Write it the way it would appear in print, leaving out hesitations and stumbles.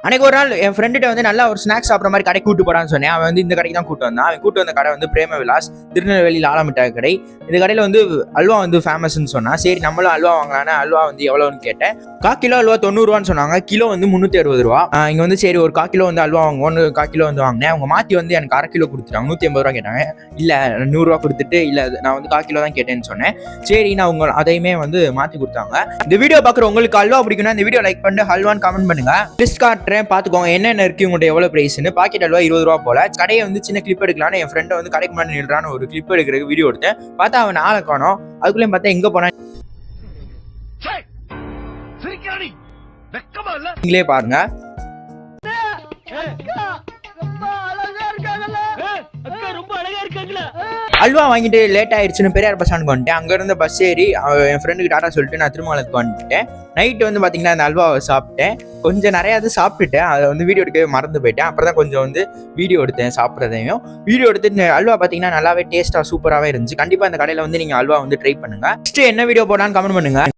அன்னைக்கு ஒரு நாள் என் ஃப்ரெண்டுகிட்ட வந்து நல்லா ஒரு ஸ்நாக்ஸ் சாப்பிட்ற மாதிரி கடை கூட்டு போறான்னு சொன்னேன். அவன் வந்து இந்த கடைக்கு தான் கூட்டு வந்தான். அவன் கூட்டு வந்த கடை வந்து பிரேம விலாஸ், திருநெல்வேலியில் ஆலமிட்டாய் கடை. இந்த கடையில் வந்து அல்வா வந்து ஃபேமஸ்ன்னு சொன்னான். சரி நம்மளும் அல்வா வாங்கலான்னு அல்வா வந்து எவ்வளோன்னு கேட்டேன். 1/4 கிலோ அல்வா 90 ரூபான்னு சொன்னாங்க. கிலோ வந்து 360 ரூபா. இங்கே வந்து சரி ஒரு 1/4 கிலோ வந்து அல்வா வாங்குவோம். 1/4 கிலோ வந்து வாங்கினேன். அவங்க மாற்றி வந்து எனக்கு 1/2 கிலோ கொடுத்துட்டாங்க. 180 ரூபா கேட்டாங்க. இல்லை 100 ரூபா கொடுத்துட்டு இல்லை நான் வந்து 1/4 கிலோ தான் கேட்டேன்னு சொன்னேன். சரி நான் அவங்க அதையுமே வந்து மாற்றி கொடுத்தாங்க. இந்த வீடியோ பார்க்குற உங்களுக்கு அல்வா பிடிக்குன்னா இந்த வீடியோ லைக் பண்ணிட்டு அல்வான்னு கமெண்ட் பண்ணுங்க. லிஸ்ட் காட்டுறேன் பார்த்துக்கோங்க என்னென்ன இருக்கு உங்கள்கிட்ட எவ்வளோ பிரைஸ்னு. பாக்கெட் அல்வா 20 ரூபா போல. கடையை வந்து சின்ன கிளிப் எடுக்கலான்னு என் ஃப்ரெண்டை வந்து கடைக்கு முன்னாடி நில்றான்னு ஒரு கிளிப் எடுக்கிறதுக்கு வீடியோ எடுத்தேன். பார்த்தா அவன் ஆளை காணோம். அதுக்குள்ளேயும் பார்த்தா எங்கே போனான் நீங்களே பாருங்க. அல்வா வாங்கிட்டு லேட் ஆயிடுச்சுன்னு பெரியார் பஸ் ஸ்டாண்டுக்கு வந்துட்டேன். அங்க இருந்த பஸ் ஏறி என் ஃப்ரெண்டுக்கு டாட்டா சொல்லிட்டு நான் திருமலத்துக்கு வந்துட்டேன். நைட்டு வந்து பாத்தீங்கன்னா அந்த அல்வாவை சாப்பிட்டேன். கொஞ்சம் நிறையா சாப்பிட்டுட்டேன். அதை வந்து வீடியோ எடுக்கவே மறந்து போயிட்டேன். அப்புறம் தான் கொஞ்சம் வந்து வீடியோ எடுத்தேன் சாப்பிட்றதையும். வீடியோ எடுத்து அல்வா பார்த்தீங்கன்னா நல்லாவே டேஸ்ட்டாக சூப்பராகவே இருந்துச்சு. கண்டிப்பாக இந்த கடையில் வந்து நீங்கள் அல்வா வந்து ட்ரை பண்ணுங்க. நெக்ஸ்ட் என்ன வீடியோ போடலான்னு கமெண்ட் பண்ணுங்க.